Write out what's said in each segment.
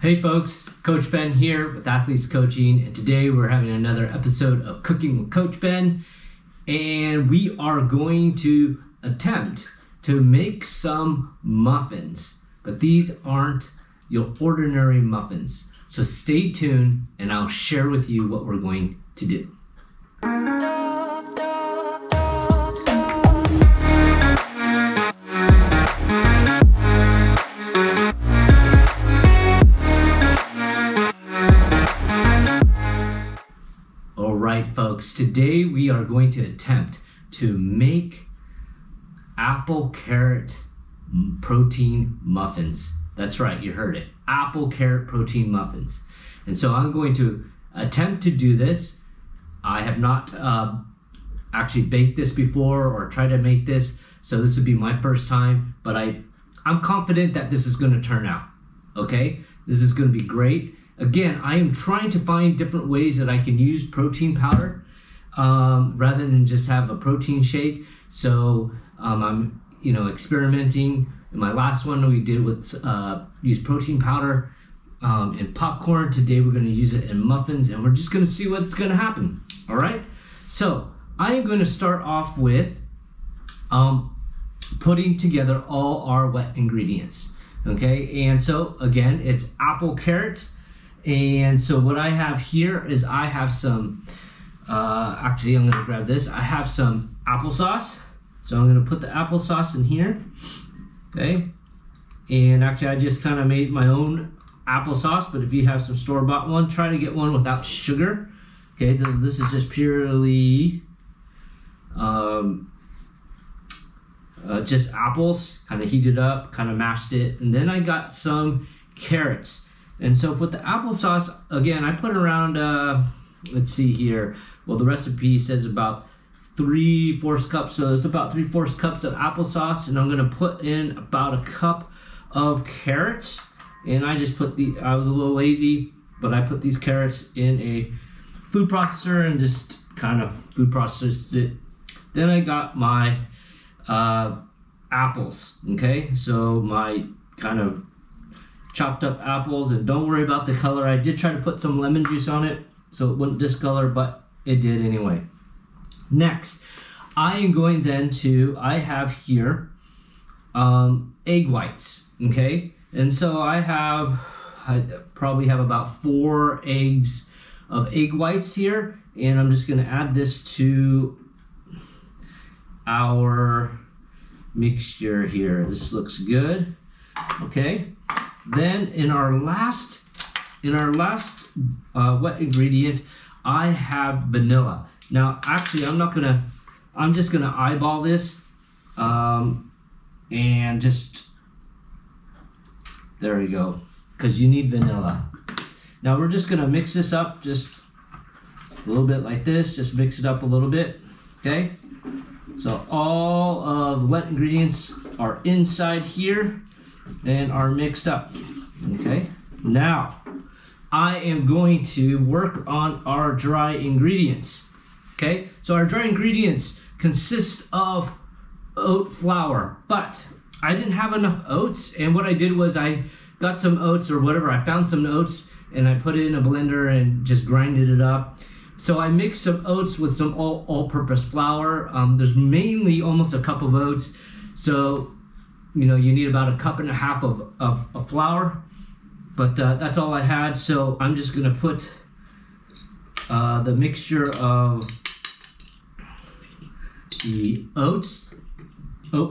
Hey folks, Coach Ben here with Athletes Coaching, and today we're having another episode of Cooking with Coach Ben, and we are going to attempt to make some muffins, but these aren't your ordinary muffins. So stay tuned and I'll share with you what we're going to do. Alright folks, today we are going to attempt to make apple carrot protein muffins. That's right, you heard it. Apple carrot protein muffins. And so I'm going to attempt to do this. I have not actually baked this before or tried to make this, so this would be my first time, but I'm confident that this is going to turn out. Okay? This is going to be great. Again, I am trying to find different ways that I can use protein powder rather than just have a protein shake. So I'm experimenting. In my last one we did with use protein powder in popcorn. Today we're going to use it in muffins, and we're just going to see what's going to happen. All right. So I am going to start off with putting together all our wet ingredients. Okay, and so again, it's apple carrots. And so what I have here is I have some, actually I'm going to grab this. I have some applesauce. So I'm going to put the applesauce in here. Okay. And actually I just kind of made my own applesauce, but if you have some store-bought one, try to get one without sugar. Okay, this is just purely just apples, kind of heated up, kind of mashed it. And then I got some carrots. And so with the applesauce, again, I put around, let's see here. Well, the recipe says about 3/4 cups. So it's about 3/4 cups of applesauce. And I'm going to put in about a cup of carrots. And I just put I was a little lazy, but I put these carrots in a food processor and just kind of food processed it. Then I got my apples. Okay, so my kind of chopped up apples, and don't worry about the color. I did try to put some lemon juice on it so it wouldn't discolor, but it did anyway. Next, I am going then to, I have here egg whites, okay? And so I probably have about 4 eggs of egg whites here, and I'm just gonna add this to our mixture here. This looks good, okay? Then in our last wet ingredient, I have vanilla. Now, actually, I'm just gonna eyeball this, and just, there we go, because you need vanilla. Now we're just gonna mix this up just a little bit like this, just mix it up a little bit, okay? So all of the wet ingredients are inside here and are mixed up. Okay, now I am going to work on our dry ingredients. Okay, so our dry ingredients consist of oat flour, but I didn't have enough oats, and what I did was I got some oats or whatever, I found some oats and I put it in a blender and just grinded it up. So I mixed some oats with some all-purpose flour. There's mainly almost a cup of oats, so you need about 1.5 cups of flour, but that's all I had. So I'm just gonna put the mixture of the oat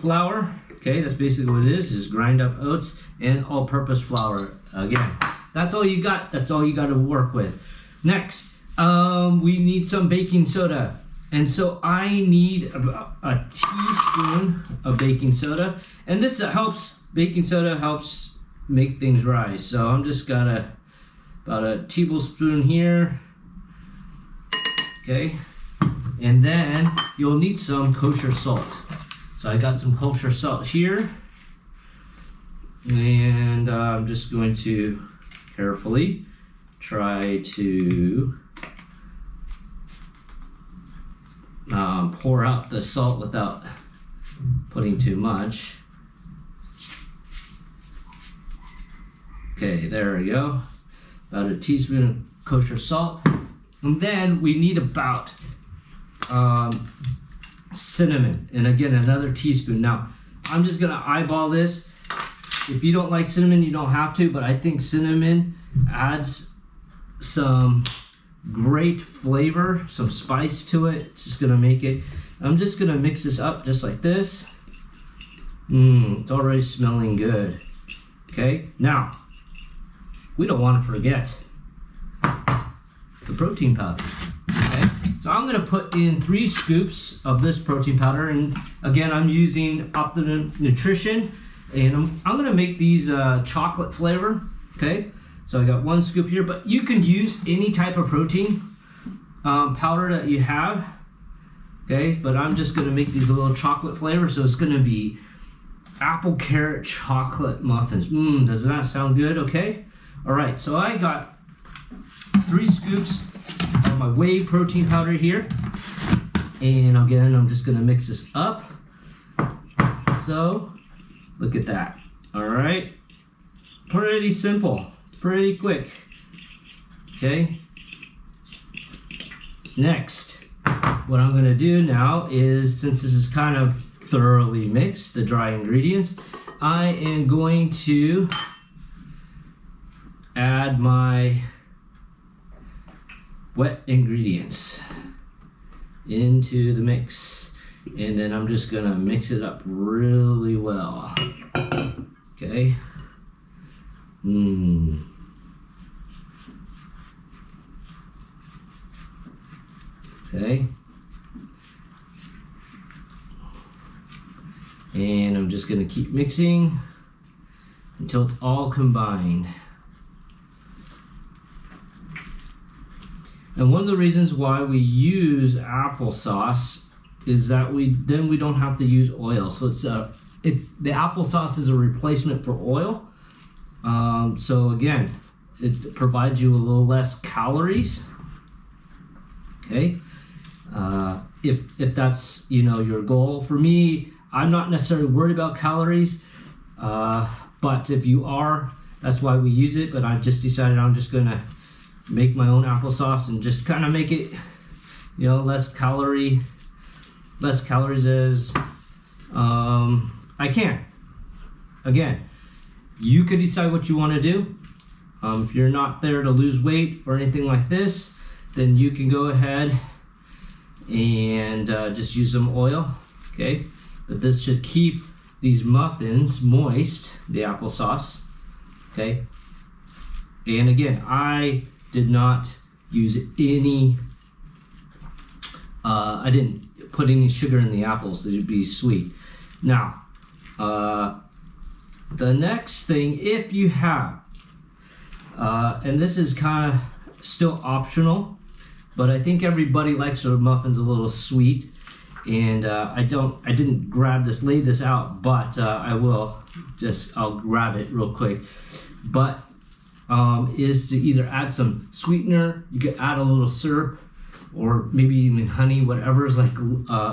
flour. Okay, that's basically what it is. Just grind up oats and all-purpose flour. Again, that's all you got. That's all you got to work with. Next, we need some baking soda. And so I need about a teaspoon of baking soda. And this baking soda helps make things rise. So I'm just got about a tablespoon here. Okay. And then you'll need some kosher salt. So I got some kosher salt here. And I'm just going to carefully try to pour out the salt without putting too much. Okay, there we go. About a teaspoon of kosher salt. And then we need about cinnamon. And again, another teaspoon. Now, I'm just gonna eyeball this. If you don't like cinnamon, you don't have to, but I think cinnamon adds some great flavor, some spice to it. It's just gonna make it. I'm just gonna mix this up just like this. It's already smelling good. Okay, now, we don't wanna forget the protein powder. Okay, so I'm gonna put in 3 scoops of this protein powder, and again, I'm using Optimum Nutrition, and I'm gonna make these chocolate flavor. Okay, so I got 1 scoop here, but you can use any type of protein powder that you have. Okay, but I'm just gonna make these a little chocolate flavor, so it's gonna be apple carrot chocolate muffins. Does that sound good? Okay, all right, so I got 3 scoops of my whey protein powder here, and again, I'm just gonna mix this up. So look at that. All right, pretty simple, pretty quick. Okay, next, what I'm gonna do now is, since this is kind of thoroughly mixed, the dry ingredients, I am going to add my wet ingredients into the mix, and then I'm just gonna mix it up really well. Okay. Okay. And I'm just gonna keep mixing until it's all combined. And one of the reasons why we use applesauce is that we don't have to use oil. So it's the applesauce is a replacement for oil. So again, it provides you a little less calories. Okay, if that's your goal. For me, I'm not necessarily worried about calories, but if you are, that's why we use it. But I just decided I'm just gonna make my own applesauce and just kind of make it, less calories as I can. Again, you could decide what you want to do. If you're not there to lose weight or anything like this, then you can go ahead and just use some oil. Okay, but this should keep these muffins moist, the applesauce. Okay, and again, I did not use any, I didn't put any sugar in the apples so it'd be sweet. Now, the next thing, if you have, and this is kind of still optional, but I think everybody likes their muffins a little sweet, and I didn't lay this out, but I'll grab it real quick. But is to either add some sweetener, you could add a little syrup, or maybe even honey, whatever's like,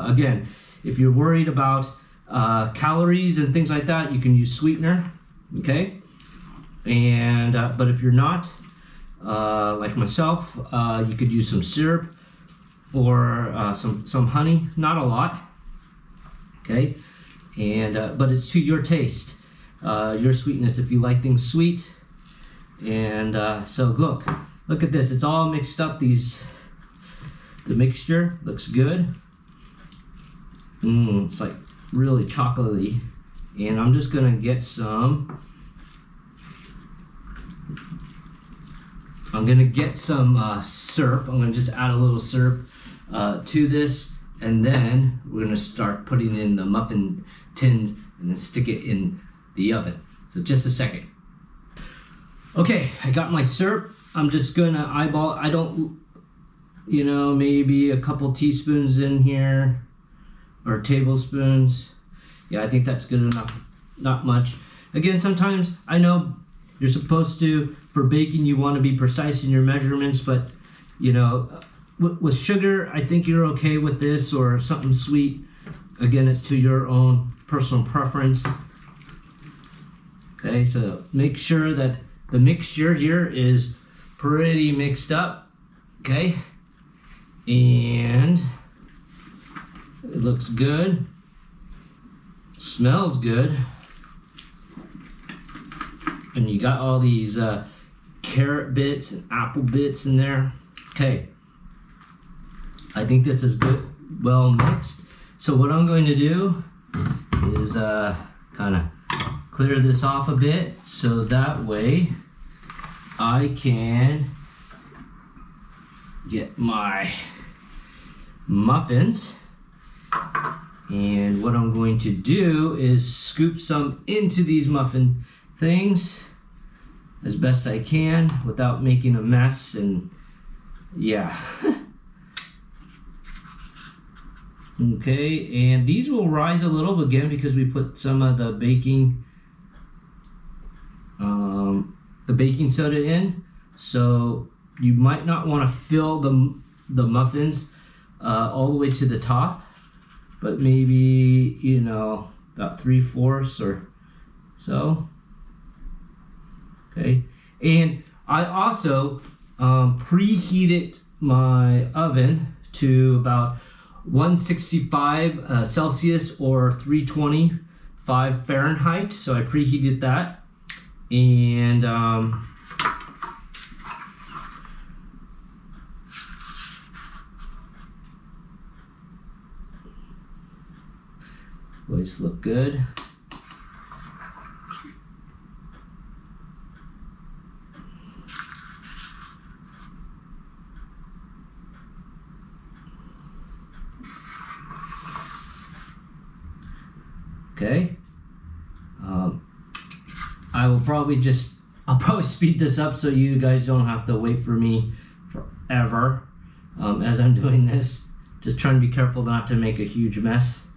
again, if you're worried about calories and things like that, you can use sweetener, okay? And but if you're not, like myself, you could use some syrup or some honey, not a lot, okay? And but it's to your taste, your sweetness, if you like things sweet. And so look at this, it's all mixed up. The mixture looks good. It's like really chocolatey. And I'm just gonna get some, syrup. I'm gonna just add a little syrup to this, and then we're gonna start putting in the muffin tins and then stick it in the oven. So just a second. Okay, I got my syrup. I'm just gonna eyeball. I don't, maybe a couple teaspoons in here, or tablespoons. Yeah, I think that's good enough. Not much. Again, sometimes I know you're supposed to, for baking, you want to be precise in your measurements, but with sugar, I think you're okay with this, or something sweet. Again, it's to your own personal preference. Okay, so make sure that the mixture here is pretty mixed up, okay? And it looks good, smells good, and you got all these carrot bits and apple bits in there. Okay, I think this is good, well mixed. So what I'm going to do is kind of clear this off a bit, so that way I can get my muffins. And what I'm going to do is scoop some into these muffin things as best I can without making a mess, and yeah. Okay, and these will rise a little again because we put some of the baking soda in, so you might not want to fill the muffins all the way to the top, but maybe, you know, about 3/4 or so. Okay, and I also preheated my oven to about 165 Celsius or 325 Fahrenheit. So I preheated that, and boys look good. Okay, I'll probably speed this up so you guys don't have to wait for me forever as I'm doing this. Just trying to be careful not to make a huge mess.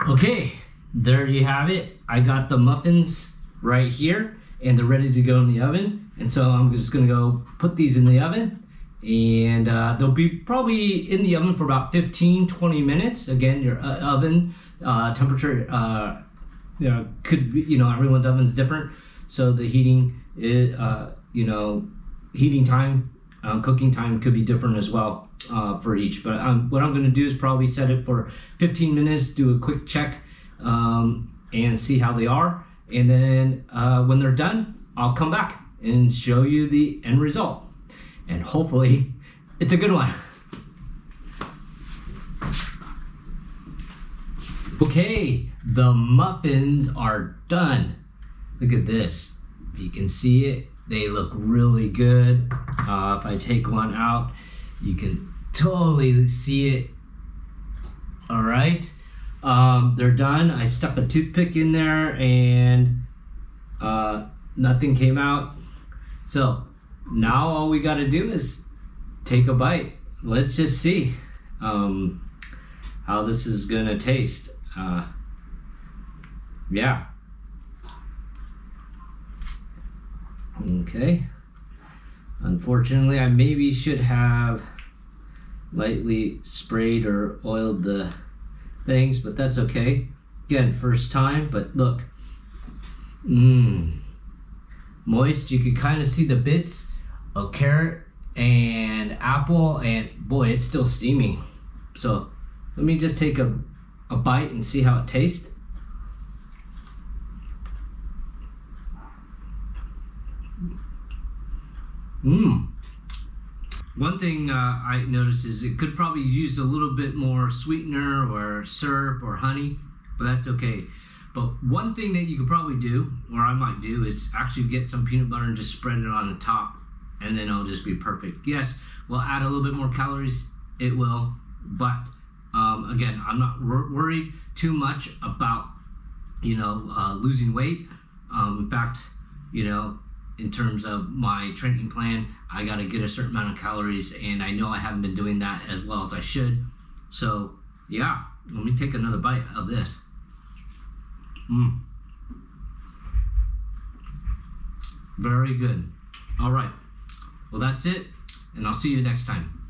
Okay, there you have it. I got the muffins right here, and they're ready to go in the oven. And so I'm just gonna go put these in the oven, and they'll be probably in the oven for about 15-20 minutes. Again, your oven temperature, you know, could be, you know, everyone's oven's different, so the heating is, you know, heating time, cooking time could be different as well for each. But what I'm going to do is probably set it for 15 minutes, do a quick check, and see how they are. And then when they're done, I'll come back and show you the end result. And hopefully it's a good one. Okay, the muffins are done. Look at this. If you can see it, they look really good. If I take one out, you can totally see it. All right, they're done. I stuck a toothpick in there and nothing came out. So now all we got to do is take a bite. Let's just see how this is gonna taste. Yeah. Okay. Unfortunately, I maybe should have lightly sprayed or oiled the things, but that's okay. Again, first time, but look. Moist. You can kind of see the bits of carrot and apple, and boy, it's still steaming. So let me just take a bite and see how it tastes. One thing I noticed is it could probably use a little bit more sweetener or syrup or honey, but that's okay. But one thing that you could probably do, or I might do, is actually get some peanut butter and just spread it on the top, and then it'll just be perfect. Yes, we'll add a little bit more calories, it will, But again, I'm not worried too much about, losing weight. In fact, in terms of my training plan, I got to get a certain amount of calories, and I know I haven't been doing that as well as I should. So yeah, let me take another bite of this. Very good. All right, well, that's it, and I'll see you next time.